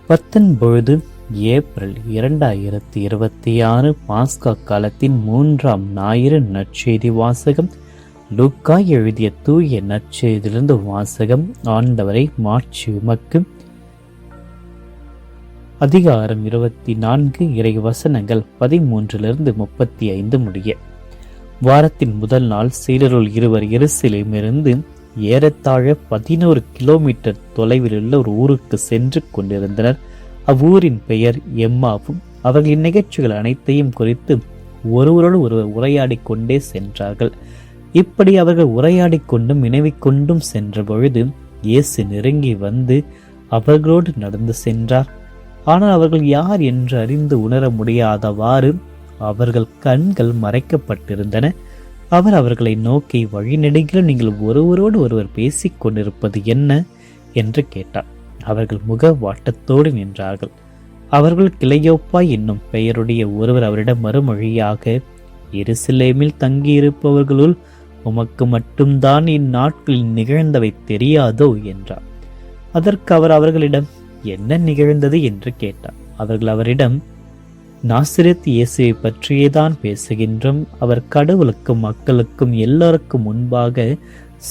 19 April 2026 பாஸ்கா காலத்தின் 3ஆம் ஞாயிறு நற்செய்தி வாசகம். லூக்கா எழுதிய தூய நற்செய்தியிலிருந்து வாசகம். ஆண்டவரை மாட்சி உமக்கு. அதிகாரம் 24, இறை வசனங்கள் 13-35 முடிய. வாரத்தின் முதல் நாள் சீடருள் இருவர் எருசலேமிலிருந்து ஏறத்தாழ 11 கிலோமீட்டர் தொலைவில் உள்ள ஒரு ஊருக்கு சென்று கொண்டிருந்தனர். அவ்வூரின் பெயர் எம்மாவும். அவர்கள் இந்நிகழ்ச்சிகள் அனைத்தையும் குறித்து ஒருவரோடு ஒருவர் உரையாடி கொண்டே சென்றார்கள். இப்படி அவர்கள் உரையாடி கொண்டும் நினைவிக்கொண்டும் சென்ற பொழுது இயேசு நெருங்கி வந்து அவர்களோடு நடந்து சென்றார். ஆனால் அவர்கள் யார் என்று அறிந்து உணர முடியாதவாறு அவர்கள் கண்கள் மறைக்கப்பட்டிருந்தன. அவர் அவர்களை நோக்கி, வழிநெடுகிலும் நீங்கள் ஒருவரோடு ஒருவர் பேசிக் கொண்டிருப்பது என்ன என்று கேட்டார். அவர்கள் முக வாட்டத்தோடு நின்றார்கள். அவர்கள் கிளையோப்பா என்னும் பெயருடைய ஒருவர் அவரிடம் மறுமொழியாக, எருசலேமில் தங்கியிருப்பவர்களுள் உமக்கு மட்டும்தான் இந்நாட்களில் நிகழ்ந்தவை தெரியாதோ என்றார். அதற்கு அவர் அவர்களிடம், என்ன நிகழ்ந்தது என்று கேட்டார். அவர்கள் அவரிடம், நாசரேத் இயேசுவை பற்றியேதான் பேசுகின்றோம். அவர் கடவுளுக்கும் மக்களுக்கும் எல்லாருக்கும் முன்பாக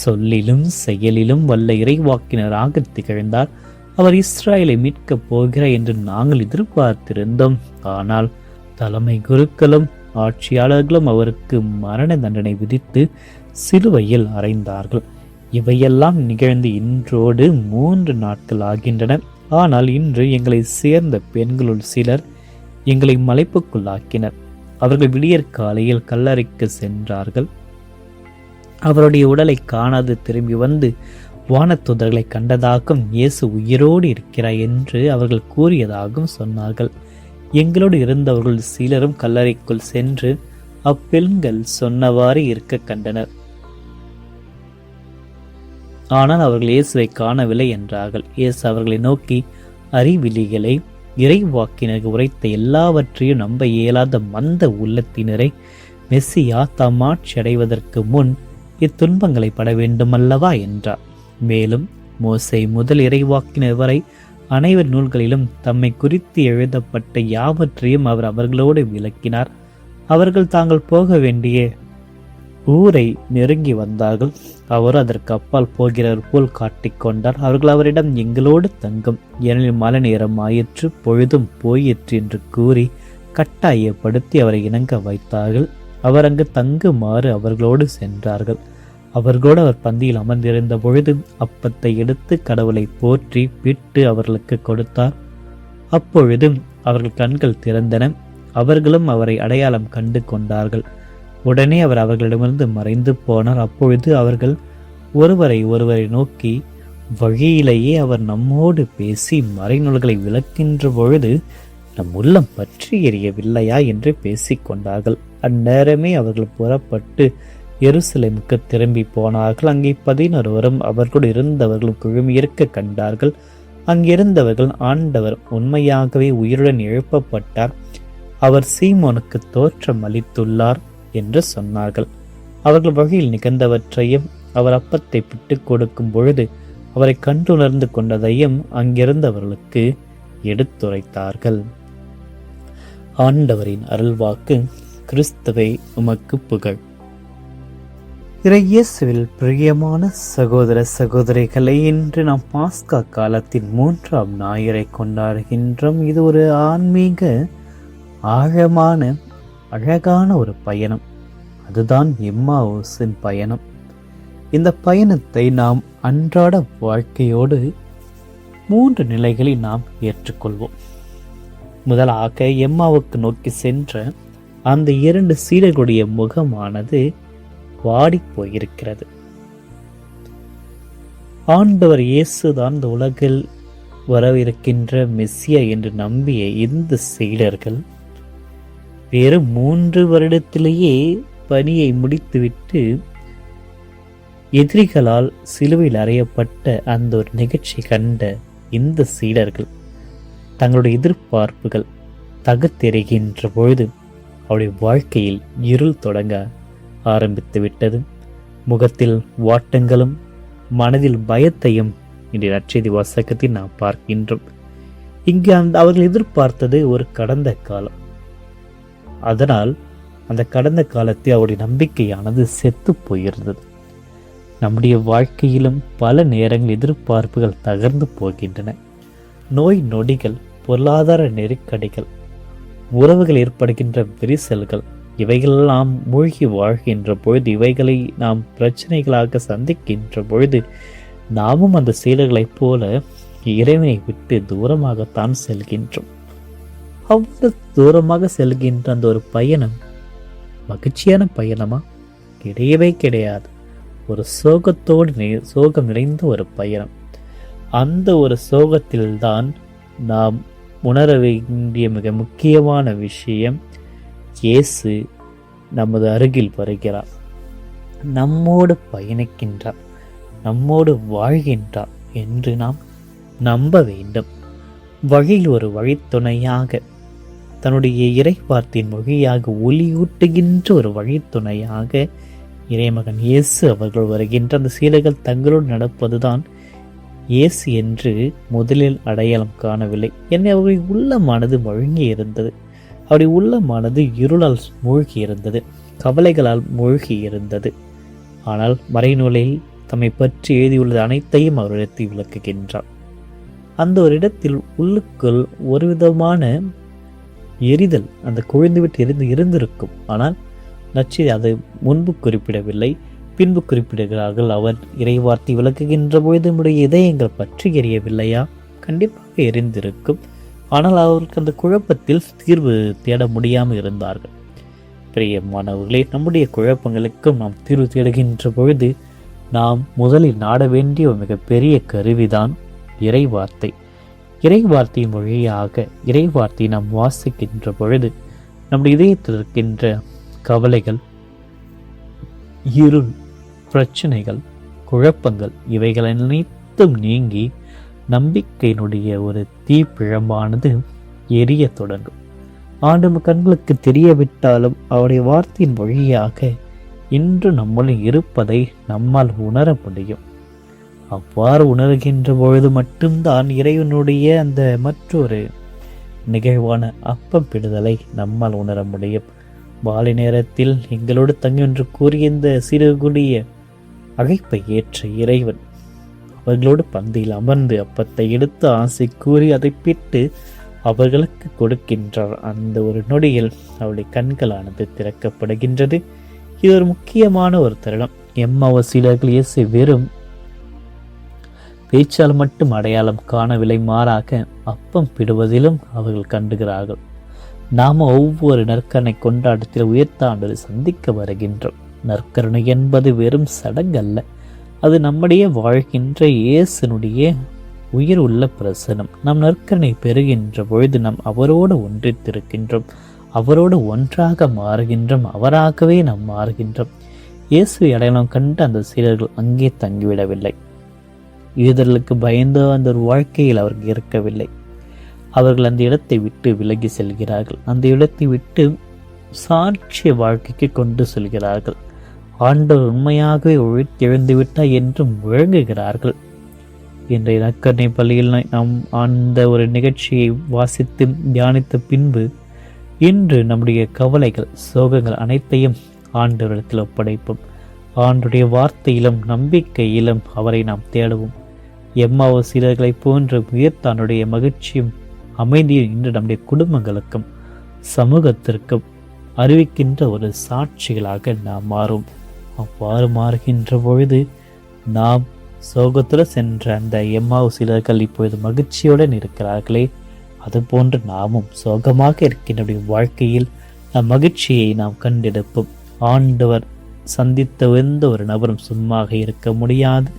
சொல்லிலும் செயலிலும் வல்ல இறைவாக்கினராக திகழ்ந்தார். அவர் இஸ்ராயலை மீட்கப் போகிறார் என்று நாங்கள் எதிர்பார்த்திருந்தோம். ஆனால் தலைமை குருக்களும் ஆட்சியாளர்களும் அவருக்கு மரண தண்டனை விதித்து சிலுவையில் அறைந்தார்கள். இவையெல்லாம் நிகழ்ந்து இன்றோடு 3 நாட்கள் ஆகின்றன. ஆனால் இன்று எங்களை சேர்ந்த பெண்களுள் சிலர் எங்களை மலைப்புக்குள்ளாக்கினர். அவர்கள் விடியற் காலையில் கல்லறைக்கு சென்றார்கள். அவருடைய உடலை காணாது திரும்பி வந்து வானதூதர்களை கண்டதாகவும் இயேசு உயிரோடு இருக்கிறார் என்று அவர்கள் கூறியதாகவும் சொன்னார்கள். எங்களோடு இருந்தவர்கள் சிலரும் கல்லறைக்குள் சென்று அப்பெண்கள் சொன்னவாறு இருக்க கண்டனர். ஆனால் அவர்கள் இயேசுவை காணவில்லை என்றார்கள். இயேசு அவர்களை நோக்கி, அறிவிலிகளை, இறைவாக்கினருக்கு உரைத்த எல்லாவற்றையும் நம்ப இயலாத மந்த உள்ளத்தினரை, மெஸ்ஸியா தாம் ஆட்சி அடைவதற்கு முன் இத்துன்பங்களை பட வேண்டுமல்லவா என்றார். மேலும் மோசே முதல் இறைவாக்கினர் வரை அனைவர் நூல்களிலும் தம்மை குறித்து எழுதப்பட்ட யாவற்றையும் அவர் அவர்களோடு விளக்கினார். அவர்கள் தாங்கள் போக வேண்டிய ஊரை நெருங்கி வந்தார்கள். அவர் அதற்கு அப்பால் போகிறவர் போல் காட்டிக்கொண்டார். அவர்கள் அவரிடம், எங்களோடு தங்கும், ஏனெனில் மழை நேரம் ஆயிற்று, பொழுதும் போயிற்று என்று கூறி கட்டாயப்படுத்தி அவரை இணங்க வைத்தார்கள். அவர் அங்கு தங்குமாறு அவர்களோடு சென்றார்கள். அவர்களோடு அவர் பந்தியில் அமர்ந்திருந்த பொழுது அப்பத்தை எடுத்து கடவுளை போற்றி பிட்டு அவர்களுக்கு கொடுத்தார். அப்பொழுது அவர்கள் கண்கள் திறந்தன. அவர்களும் அவரை அடையாளம் கண்டு கொண்டார்கள். உடனே அவர் அவர்களிடமிருந்து மறைந்து போனார். அப்பொழுது அவர்கள் ஒருவரை நோக்கி, வழியிலேயே அவர் நம்மோடு பேசி மறைநூல்களை விளக்கின்ற பொழுது நம் உள்ளம் பற்றி எரியவில்லையா என்று பேசிக்கொண்டார்கள். அந்நேரமே அவர்கள் புறப்பட்டு எருசலேமுக்கு திரும்பி போனார்கள். அங்கே 11 அவர்களோடு இருந்தவர்களும் குழுமியிருக்க கண்டார்கள். அங்கிருந்தவர்கள், ஆண்டவர் உண்மையாகவே உயிருடன் எழுப்பப்பட்டார், அவர் சீமோனுக்கு தோற்றம் அளித்துள்ளார் என்று சொன்னார்கள். அவர்கள் வகையில் நிகழ்ந்தவற்றையும் அவர் அப்பத்தை பிட்டு கொடுக்கும் பொழுது அவரை கண்டுணர்ந்து கொண்டதையும் அங்கிருந்தவர்களுக்கு எடுத்துரைத்தார்கள். ஆண்டவரின் அருள்வாக்கு. கிறிஸ்துவே உமக்கு புகழ். இயேசுவில் பிரியமான சகோதர சகோதரிகளை, இன்று நாம் பாஸ்கா காலத்தின் 3ஆம் ஞாயிறை கொண்டாடுகின்றோம். இது ஒரு ஆன்மீக ஆழமான அழகான ஒரு பயணம். அதுதான் எம்மாவுஸின் பயணம். இந்த பயணத்தை நாம் அன்றாட வாழ்க்கையோடு 3 நிலைகளில் நாம் ஏற்றுக்கொள்வோம். முதலாக, எம்மாவுக்கு நோக்கி சென்ற அந்த 2 சீடர்களுடைய முகமானது வாடி போயிருக்கிறது. ஆண்டவர் இயேசுதான் இந்த உலகில் வரவிருக்கின்ற மெஸ்ஸியா என்று நம்பிய இந்த சீடர்கள் வெறும் 3 வருடத்திலேயே பணியை முடித்துவிட்டு எதிரிகளால் சிலுவையில் அறையப்பட்ட அந்த ஒரு நிகழ்ச்சி கண்ட இந்த சீடர்கள் தங்களுடைய எதிர்பார்ப்புகள் தகத்தெறிகின்ற பொழுது அவருடைய வாழ்க்கையில் இருள் தொடங்க ஆரம்பித்து விட்டது. முகத்தில் வாட்டங்களும் மனதில் பயத்தையும் இன்றைய நற்செய்தி வாசகத்தில் நாம் பார்க்கின்றோம். இங்கு அவர்கள் எதிர்பார்த்தது ஒரு கடந்த காலம். அதனால் அந்த கடந்த காலத்தில் அவருடைய நம்பிக்கையானது செத்து போயிருந்தது. நம்முடைய வாழ்க்கையிலும் பல நேரங்கள் எதிர்பார்ப்புகள் தகர்ந்து போகின்றன. நோய் நொடிகள், பொருளாதார நெருக்கடிகள், உறவுகள் ஏற்படுகின்ற விரிசல்கள், இவைகளெல்லாம் மூழ்கி வாழ்கின்ற பொழுது, இவைகளை நாம் பிரச்சனைகளாக சந்திக்கின்ற பொழுது, நாமும் அந்த சீடர்களைப் போல இறைவனை விட்டு தூரமாகத்தான் செல்கின்றோம். அவ்வளவு தூரமாக செல்கின்ற அந்த ஒரு பயணம் மகிழ்ச்சியான பயணமா? கிடையவே கிடையாது. ஒரு சோகம் நிறைந்த ஒரு பயணம். அந்த ஒரு சோகத்தில்தான் நாம் உணர வேண்டிய மிக முக்கியமான விஷயம், இயேசு நமது அருகில் வருகிறார், நம்மோடு பயணிக்கின்றார், நம்மோடு வாழ்கின்றார் என்று நாம் நம்ப வேண்டும். வழியில் ஒரு வழித்துணையாக, தன்னுடைய இறைவார்த்தையின் மொழியாக ஒளியூட்டுகின்ற ஒரு வழித்துணையாக இறைமகன் இயேசு அவர்கள் வருகின்ற அந்த சீடர்கள் தங்களோடு நடப்பதுதான் இயேசு என்று முதலில் அடையாளம் காணவில்லை. என்னை அவருடைய உள்ளமானது மழுங்கி இருந்தது. அவருடைய உள்ளமானது இருளால் மூழ்கி இருந்தது, கவலைகளால் மூழ்கி இருந்தது. ஆனால் மறைநூலில் தம்மை பற்றி எழுதியுள்ளது அனைத்தையும் அவரிடத்தில் விளக்குகின்றார். அந்த ஒரு இடத்தில் உள்ளுக்குள் ஒரு விதமான எரிதல் அந்த குழிந்துவிட்டு இருந்திருக்கும். ஆனால் நச்சு அதை முன்பு குறிப்பிடவில்லை, பின்பு குறிப்பிடுகிறார்கள். அவர் இறைவார்த்தை விளக்குகின்ற பொழுது நம்முடைய இதயங்கள் பற்றி எரியவில்லையா? கண்டிப்பாக எரிந்திருக்கும். ஆனால் அவர்களுக்கு அந்த குழப்பத்தில் தீர்வு தேட முடியாமல் இருந்தார்கள். பிரியமானவர்களே, நம்முடைய குழப்பங்களுக்கும் நாம் தீர்வு தேடுகின்ற பொழுது நாம் முதலில் நாட வேண்டிய ஒரு மிகப்பெரிய கருவிதான் இறைவார்த்தை. இறைவார்த்தையின் வழியாக இறைவார்த்தை நாம் வாசிக்கின்ற பொழுது நம்முடைய இதயத்தில் இருக்கின்ற கவலைகள், இருள், பிரச்சனைகள், குழப்பங்கள் இவைகள் அனைத்தும் நீங்கி நம்பிக்கையினுடைய ஒரு தீப்பிழம்பானது எரிய தொடங்கும். ஆண்டு கண்களுக்கு தெரியவிட்டாலும் அவருடைய வார்த்தையின் வழியாக இன்று நம்மளும் இருப்பதை நம்மால் உணர முடியும். அவ்வாறு உணர்கின்ற பொழுது மட்டும்தான் இறைவனுடைய அந்த மற்றொரு நிகழ்வான அப்பம் பிடுதலை நம்மால் உணர முடியும். மாலை நேரத்தில் எங்களோடு தங்கி என்று கூறிய இந்த சிறுகுடிய அழைப்பை ஏற்ற இறைவன் அவர்களோடு பந்தியில் அமர்ந்து அப்பத்தை எடுத்து ஆசை கூறி அதை பிட்டு அவர்களுக்கு கொடுக்கின்றார். அந்த ஒரு நொடியில் அவருடைய கண்களானது திறக்கப்படுகின்றது. இது ஒரு முக்கியமான ஒரு தருணம். எம்மாவ சீடர்கள் இயேசு வெறும் பேச்சால் மட்டும் அடையாளம் காணவில்லை, மாறாக அப்பம் பிடுவதிலும் அவர்கள் கண்டுகிறார்கள். நாம ஒவ்வொரு நற்கருணை கொண்டாட்டத்தில் உயர்த்தாண்டலை சந்திக்க வருகின்றோம். நற்கருணை என்பது வெறும் சடங்கல்ல, அது நம்முடைய வாழ்கின்ற இயேசுனுடைய உயிர் உள்ள பிரசனம். நாம் நற்கருணை பெறுகின்ற பொழுது நாம் அவரோடு ஒன்றித்திருக்கின்றோம், அவரோடு ஒன்றாக மாறுகின்றோம், அவராகவே நாம் மாறுகின்றோம். இயேசுவை அடையாளம் கண்டு அந்த சீடர்கள் அங்கே தங்கிவிடவில்லை. யூதர்களுக்கு பயந்து அந்த ஒரு வாழ்க்கையில் அவர்கள் இருக்கவில்லை. அவர்கள் அந்த இடத்தை விட்டு விலகி செல்கிறார்கள். அந்த இடத்தை விட்டு சாட்சிய வாழ்க்கைக்கு கொண்டு செல்கிறார்கள். ஆண்டவர் உண்மையாகவே எழுந்து விட்டார் என்றும் முழங்குகிறார்கள். இன்றைய நற்கருணை பள்ளியில் நாம் அந்த ஒரு நிகழ்ச்சியை வாசித்து தியானித்த பின்பு இன்று நம்முடைய கவலைகள், சோகங்கள் அனைத்தையும் ஆண்டவரிடத்தில் ஒப்படைப்போம். ஆண்டுடைய வார்த்தையிலும் நம்பிக்கையிலும் அவரை நாம் தேடுவோம். எம்மாவோ சீடர்களைப் போன்ற உயர்த்தானுடைய மகிழ்ச்சியும் அமைதியும் இன்று நம்முடைய குடும்பங்களுக்கும் சமூகத்திற்கும் அறிவிக்கின்ற ஒரு சாட்சிகளாக நாம் மாறும். அவ்வாறு மாறுகின்ற பொழுது நாம் சோகத்தில் சென்ற அந்த எம்மாவு சீடர்கள் இப்பொழுது மகிழ்ச்சியுடன் இருக்கிறார்களே, அதுபோன்று நாமும் சோகமாக இருக்கின்ற வாழ்க்கையில் நம் மகிழ்ச்சியை நாம் கண்டெடுப்போம். ஆண்டவர் சந்தித்த எந்த ஒரு நபரும் சும்மாக இருக்க முடியாது,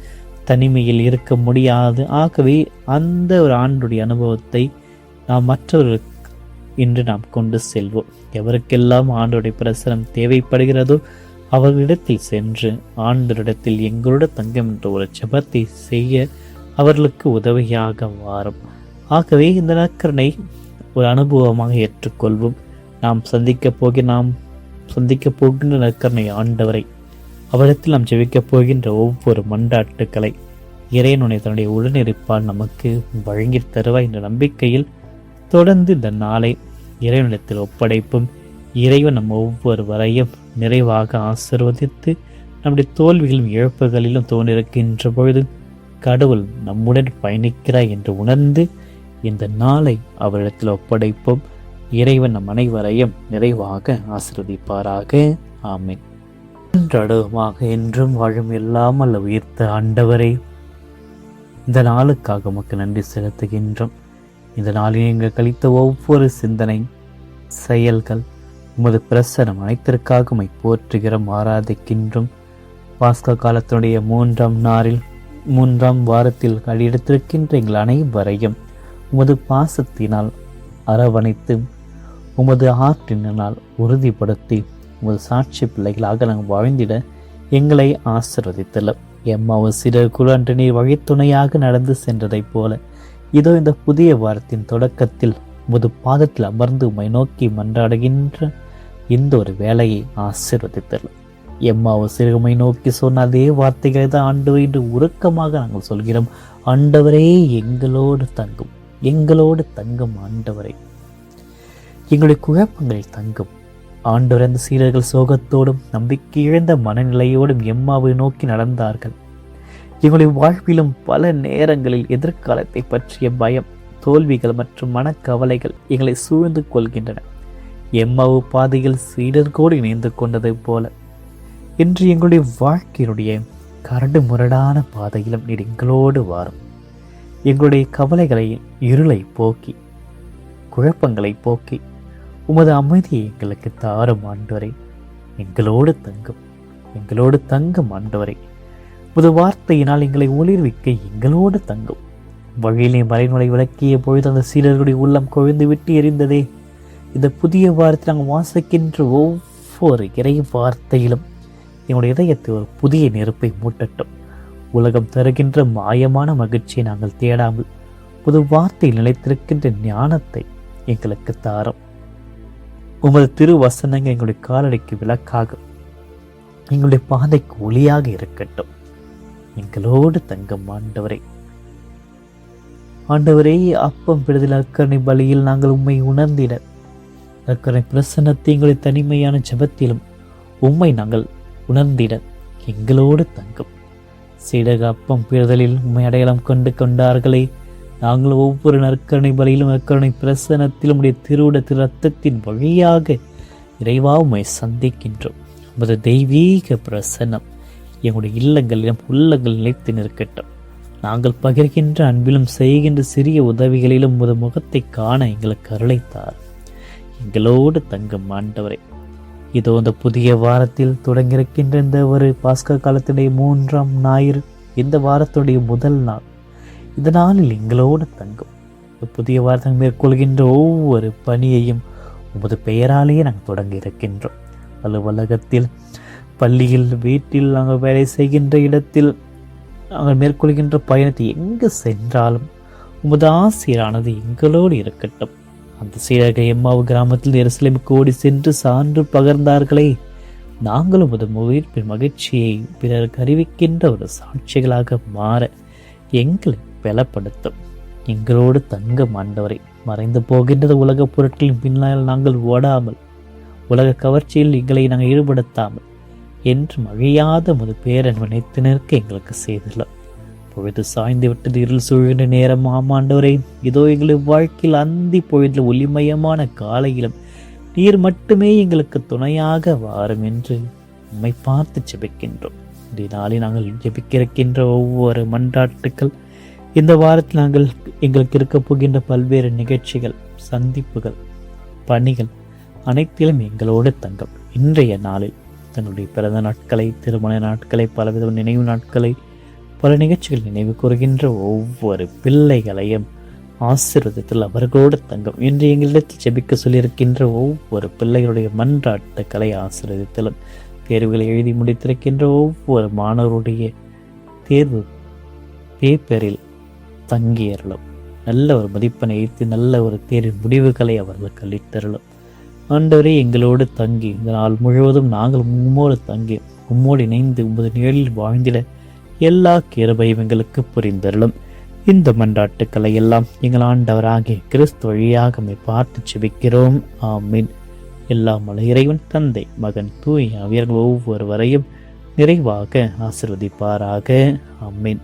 தனிமையில் இருக்க முடியாது. ஆகவே அந்த ஒரு ஆண்டுடைய அனுபவத்தை நாம் மற்றவர்களுக்கு இன்று நாம் கொண்டு செல்வோம். எவருக்கெல்லாம் ஆண்டோடைய பிரசனம் தேவைப்படுகிறதோ அவர்களிடத்தில் சென்று ஆண்டவரிடத்தில் எங்களோட தங்கம் என்ற ஒரு ஜெபத்தை செய்ய அவர்களுக்கு உதவியாக வாரும். ஆகவே இந்த நற்கருணை ஒரு அனுபவமாக ஏற்றுக்கொள்வோம். நாம் சந்திக்க போகின்ற நற்கருணை ஆண்டவரை, அவரிடத்தில் நாம் ஜெபிக்கப் போகின்ற ஒவ்வொரு மன்றாட்டுக்களை இறைவனுடைய தன்னுடைய உடனிருப்பால் நமக்கு வழங்கி தருவாய் என்ற நம்பிக்கையில் தொடர்ந்து இந்த நாளை இறைவனிடத்தில் ஒப்படைப்பும். இறைவன் நம் ஒவ்வொருவரையும் நிறைவாக ஆசீர்வதித்து நம்முடைய தோல்விகளும் இழப்புகளிலும் தோன்றிருக்கின்ற பொழுது கடவுள் நம்முடன் பயணிக்கிறாய் என்று உணர்ந்து இந்த நாளை அவரிடத்தில் ஒப்படைப்போம். இறைவன் நம் அனைவரையும் நிறைவாக ஆசீர்வதிப்பாராக. ஆமென். அன்றாடமாக என்றும் வாழும் எல்லாம் அல்ல உயிர்த்த ஆண்டவரே, இந்த நாளுக்காக உமக்கு நன்றி செலுத்துகின்றோம். இந்த நாளில் எங்கள் கழித்த ஒவ்வொரு சிந்தனை செயல்கள் உமது பிரசனம் அனைத்திற்காக உம்மை போற்றுகிறோம், ஆராதிக்கின்றோம். பாஸ்கா காலத்தினுடைய 3ஆம் நாளில் 3ஆம் வாரத்தில் அடியெடுத்திருக்கின்ற எங்கள் அனைவரையும் உமது பாசத்தினால் அரவணைத்து உமது ஆற்றினால் உறுதிப்படுத்தி உமது சாட்சி பிள்ளைகளாக நாங்கள் வாழ்ந்திட எங்களை ஆசீர்வதித்தல. எம்மாவு சிறர் குழு அன்று நீர் வழித்துணையாக நடந்து சென்றதைப் போல இதோ இந்த புதிய வாரத்தின் தொடக்கத்தில் உமது பாதத்தில் அமர்ந்து உம்மை நோக்கி மன்றாடுகின்ற இந்த ஒரு வேலையை ஆசீர்வதித்தல். எம்மாவு சிறுமை நோக்கி சொன்ன அதே வார்த்தைகளை தான் ஆண்டவர் என்று உருக்கமாக நாங்கள் சொல்கிறோம். ஆண்டவரே எங்களோடு தங்கும், எங்களோடு தங்கும் ஆண்டவரே, எங்களுடைய குழப்பங்களில் தங்கும் ஆண்டவர். அந்த சீடர்கள் சோகத்தோடும் நம்பிக்கை இழந்த மனநிலையோடும் எம்மாவை நோக்கி நடந்தார்கள். எங்களுடைய வாழ்விலும் பல நேரங்களில் எதிர்காலத்தை பற்றிய பயம், தோல்விகள் மற்றும் மனக்கவலைகள் எங்களை சூழ்ந்து கொள்கின்றன. எம்மாவு பாதையில் சீடர்களோடு இணைந்து கொண்டதை போல இன்று எங்களுடைய வாழ்க்கையினுடைய கரடு முரடான பாதையிலும் நீர் எங்களோடு வாரும். எங்களுடைய கவலைகளை, இருளை போக்கி, குழப்பங்களை போக்கி உமது அமைதியை எங்களுக்கு தாரும் ஆண்டவரை. எங்களோடு தங்கும், எங்களோடு தங்கும் ஆண்டவரை. உமது வார்த்தையினால் எங்களை ஒளிர்விக்க எங்களோடு தங்கும். வழியிலே மறைநுழை விளக்கிய பொழுது அந்த சீடர்களுடைய உள்ளம் கொழுந்து விட்டு எரிந்ததே. இந்த புதிய வாரத்தில் நாங்கள் வாசிக்கின்ற ஒவ்வொரு இறை வார்த்தையிலும் எங்களுடைய இதயத்தை ஒரு புதிய நெருப்பை மூட்டட்டும். உலகம் தருகின்ற மாயமான மகிழ்ச்சியை நாங்கள் தேடாமல் புது வார்த்தையில் நிலைத்திருக்கின்ற ஞானத்தை எங்களுக்கு தாரும். உமது திருவசனங்கள் எங்களுடைய காலடிக்கு விளக்காக, எங்களுடைய பாதைக்கு ஒளியாக இருக்கட்டும். எங்களோடு தங்கும் ஆண்டவரை. ஆண்டவரே, அப்பம் விடுதல் அக்கறை பலியில் நாங்கள் உம்மை உணர்ந்திட, அக்கறை பிரசன்னத்தை எங்களுடைய தனிமையான ஜெபத்திலும் உம்மை நாங்கள் உணர்ந்திட எங்களோடு தங்கும். சீடக அப்பம் பிடுதலில் உம்மை அடையாளம் கொண்டார்களே, நாங்கள் ஒவ்வொரு நற்கருணை பலியிலும் நற்கருணை பிரசனத்திலும் உடைய திருவுட திரு ரத்தத்தின் வழியாக இறைவா உம்மை சந்திக்கின்றோம். உமது தெய்வீக பிரசன்னம் எங்களுடைய இல்லங்களிலும் உள்ளங்கள் நிலைத்து நிற்கட்டும். நாங்கள் பகிர்கின்ற அன்பிலும் செய்கின்ற சிறிய உதவிகளிலும் உமது முகத்தை காண எங்களுக்கு அருளைத்தார். எங்களோடு தங்கும் ஆண்டவரை. இதோ இந்த புதிய வாரத்தில் தொடங்கியிருக்கின்ற இந்த ஒரு பாஸ்கா காலத்துடைய 3ஆம் ஞாயிறு, இந்த வாரத்துடைய முதல் நாள். இந்த நாளில் எங்களோடு தங்கும். இந்த புதிய வாரத்தை மேற்கொள்கின்ற ஒவ்வொரு பணியையும் உமது பெயராலேயே நாங்கள் தொடங்கி இருக்கின்றோம். அலுவலகத்தில், பள்ளியில், வீட்டில், நாங்கள் வேலை செய்கின்ற இடத்தில், நாங்கள் மேற்கொள்கின்ற பயணத்தை எங்கு சென்றாலும் உமது ஆசிரியரானது எங்களோடு இருக்கட்டும். அந்த சீடக எம்மாவு கிராமத்தில் எருசலேமுக்கு ஓடி சென்று சான்று பகர்ந்தார்களே, நாங்களும் உமது உயிர்ப்பின் மகிழ்ச்சியை பிறருக்கு அறிவிக்கின்ற ஒரு சாட்சிகளாக மாற எங்களை பலப்படுத்தும். எங்களோடு தங்கும் ஆண்டவரை. மறைந்து போகின்றது உலக பொருட்களின் பின்னால் நாங்கள் ஓடாமல், உலக கவர்ச்சியில் எங்களை நாங்கள் ஈடுபடுத்தாமல் என்றும் அழியாத உமது பேரன்பை நினைத்து நிற்க எங்களுக்கு செய்துள்ளோம். பொழுது சாய்ந்து விட்டது, இருள் சூழ்கின்ற நேரம் ஆமாண்டவரை. இதோ எங்களுடைய வாழ்க்கையில் அந்தி பொழுதில் ஒளிமயமான காலையிலும் நீர் மட்டுமே எங்களுக்கு துணையாக வாரும் என்று உம்மை பார்த்து ஜெபிக்கின்றோம். இந்த நாளில் நாங்கள் ஜெபிக்கிருக்கின்ற ஒவ்வொரு மன்றாட்டுக்கள், இந்த வாரத்தில் நாங்கள் எங்களுக்கு இருக்க போகின்ற பல்வேறு நிகழ்ச்சிகள், சந்திப்புகள், பணிகள் அனைத்திலும் எங்களோடு தங்கும். இன்றைய நாளில் தன்னுடைய பிறந்த நாட்களை, திருமண நாட்களை, பலவித நினைவு நாட்களை, பல நிகழ்ச்சிகள் நினைவு கூறுகின்ற ஒவ்வொரு பிள்ளைகளையும் ஆசீர்வாதத்தில் அவர்களோடு தங்கும். இன்று எங்களிடத்தில் ஜெபிக்க சொல்லியிருக்கின்ற ஒவ்வொரு பிள்ளைகளுடைய மன்றாட்டுக்களை ஆசீர்வதித்தலும், தேர்வுகளை எழுதி முடித்திருக்கின்ற ஒவ்வொரு மாணவருடைய தேர்வு பேப்பரில் தங்கியறலும், நல்ல ஒரு மதிப்பெண்ணை வைத்து நல்ல ஒரு தேர்வு முடிவுகளை அவர்களுக்கு அளித்தரலும். ஆண்டவரே, எங்களோடு தங்கி இந்த நாள் முழுவதும் நாங்கள் உம்மோடு தங்கி உம்மோடு இணைந்து உமது நிழலில் வாழ்ந்திட எல்லா கிருபையும் எங்களுக்கு புரிந்தருளும். இந்த மன்றாட்டுக்களை எல்லாம் எங்கள் ஆண்டவராகிய கிறிஸ்து வழியாக பார்த்து செபிக்கிறோம். ஆமீன். எல்லாம் வல்ல இறைவன் தந்தை, மகன், தூய ஆவியார் ஒவ்வொருவரையும் நிறைவாக ஆசீர்வதிப்பாராக. ஆமீன்.